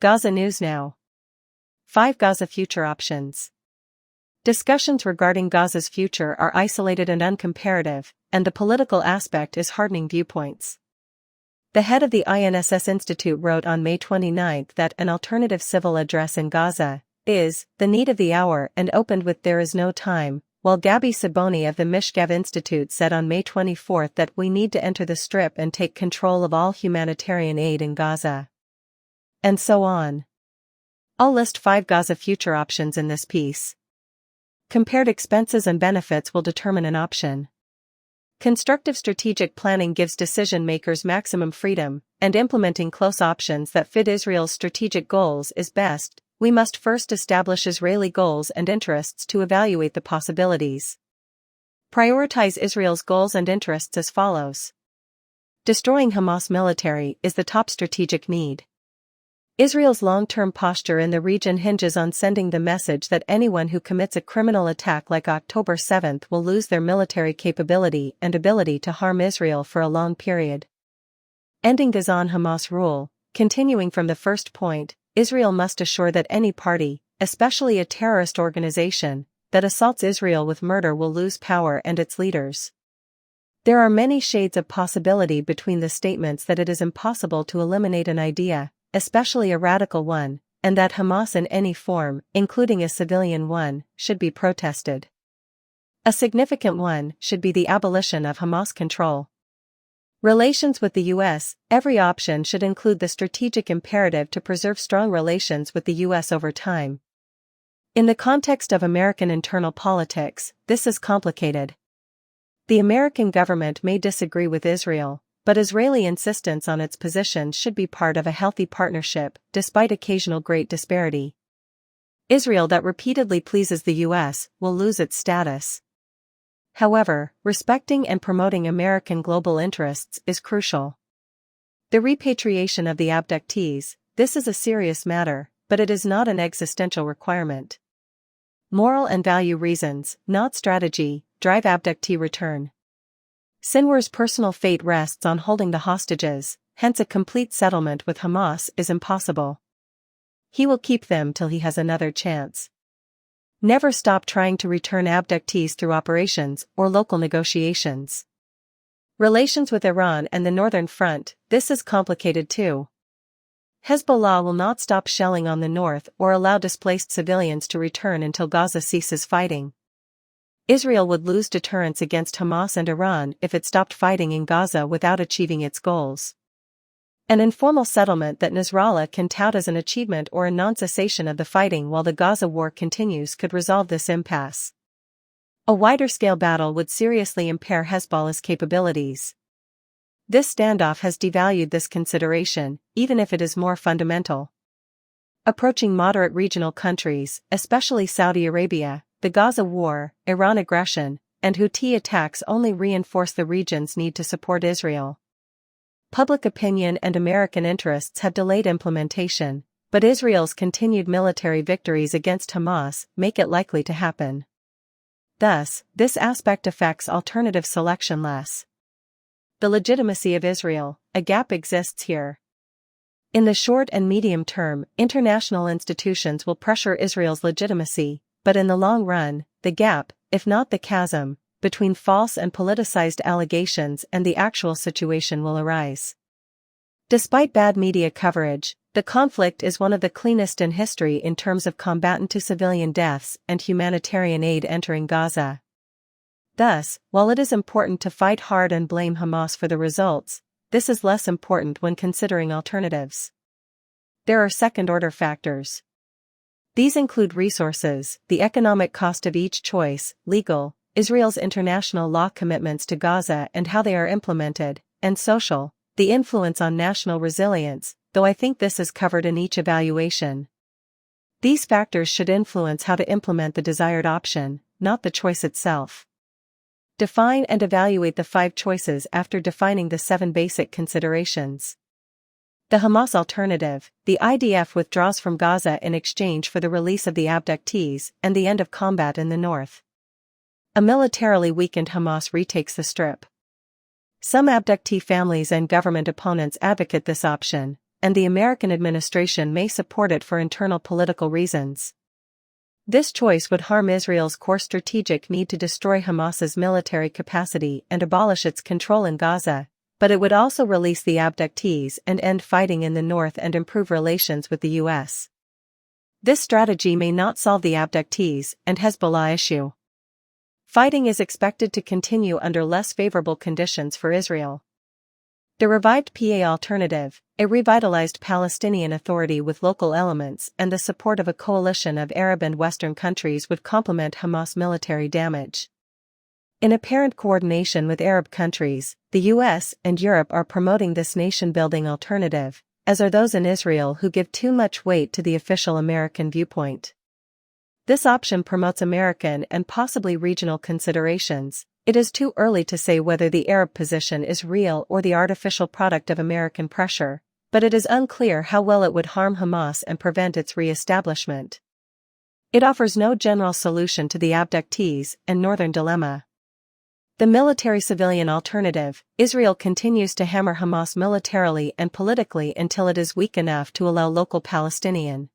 Gaza News Now. 5 Gaza Future Options. Discussions regarding Gaza's future are isolated and uncomparative, and the political aspect is hardening viewpoints. The head of the INSS Institute wrote on May 29 that an alternative civil address in Gaza is the need of the hour and opened with "there is no time," while Gabi Siboni of the Mishgav Institute said on May 24 that we need to enter the Strip and take control of all humanitarian aid in Gaza. And so on. I'll list 5 Gaza future options in this piece. Compared expenses and benefits will determine an option. Constructive strategic planning gives decision-makers maximum freedom, and implementing close options that fit Israel's strategic goals is best. We must first establish Israeli goals and interests to evaluate the possibilities. Prioritize Israel's goals and interests as follows. Destroying Hamas military is the top strategic need. Israel's long-term posture in the region hinges on sending the message that anyone who commits a criminal attack like October 7 will lose their military capability and ability to harm Israel for a long period. Ending Gazan-Hamas rule. Continuing from the first point, Israel must assure that any party, especially a terrorist organization, that assaults Israel with murder will lose power and its leaders. There are many shades of possibility between the statements that it is impossible to eliminate an idea, especially a radical one, and that Hamas in any form, including a civilian one, should be protested. A significant one should be the abolition of Hamas control. Relations with the U.S. Every option should include the strategic imperative to preserve strong relations with the U.S. over time. In the context of American internal politics, this is complicated. The American government may disagree with Israel, but Israeli insistence on its position should be part of a healthy partnership, despite occasional great disparity. Israel that repeatedly pleases the U.S. will lose its status. However, respecting and promoting American global interests is crucial. The repatriation of the abductees. This is a serious matter, but it is not an existential requirement. Moral and value reasons, not strategy, drive abductee return. Sinwar's personal fate rests on holding the hostages, hence a complete settlement with Hamas is impossible. He will keep them till he has another chance. Never stop trying to return abductees through operations or local negotiations. Relations with Iran and the Northern Front. This is complicated too. Hezbollah will not stop shelling on the north or allow displaced civilians to return until Gaza ceases fighting. Israel would lose deterrence against Hamas and Iran if it stopped fighting in Gaza without achieving its goals. An informal settlement that Nasrallah can tout as an achievement or a non-cessation of the fighting while the Gaza war continues could resolve this impasse. A wider-scale battle would seriously impair Hezbollah's capabilities. This standoff has devalued this consideration, even if it is more fundamental. Approaching moderate regional countries, especially Saudi Arabia, the Gaza war, Iran aggression, and Houthi attacks only reinforce the region's need to support Israel. Public opinion and American interests have delayed implementation, but Israel's continued military victories against Hamas make it likely to happen. Thus, this aspect affects alternative selection less. The legitimacy of Israel. A gap exists here. In the short and medium term, international institutions will pressure Israel's legitimacy, but in the long run, the gap, if not the chasm, between false and politicized allegations and the actual situation will arise. Despite bad media coverage, the conflict is one of the cleanest in history in terms of combatant-to-civilian deaths and humanitarian aid entering Gaza. Thus, while it is important to fight hard and blame Hamas for the results, this is less important when considering alternatives. There are second-order factors. These include resources, the economic cost of each choice, legal, Israel's international law commitments to Gaza and how they are implemented, and social, the influence on national resilience, though I think this is covered in each evaluation. These factors should influence how to implement the desired option, not the choice itself. Define and evaluate the 5 choices after defining the 7 basic considerations. The Hamas alternative. The IDF withdraws from Gaza in exchange for the release of the abductees and the end of combat in the north. A militarily weakened Hamas retakes the Strip. Some abductee families and government opponents advocate this option, and the American administration may support it for internal political reasons. This choice would harm Israel's core strategic need to destroy Hamas's military capacity and abolish its control in Gaza, but it would also release the abductees and end fighting in the north and improve relations with the U.S. This strategy may not solve the abductees and Hezbollah issue. Fighting is expected to continue under less favorable conditions for Israel. The revived PA alternative, a revitalized Palestinian Authority with local elements and the support of a coalition of Arab and Western countries, would complement Hamas' military damage. In apparent coordination with Arab countries, the US and Europe are promoting this nation-building alternative, as are those in Israel who give too much weight to the official American viewpoint. This option promotes American and possibly regional considerations. It is too early to say whether the Arab position is real or the artificial product of American pressure, but it is unclear how well it would harm Hamas and prevent its re-establishment. It offers no general solution to the abductees and northern dilemma. The military-civilian alternative, Israel continues to hammer Hamas militarily and politically until it is weak enough to allow local Palestinian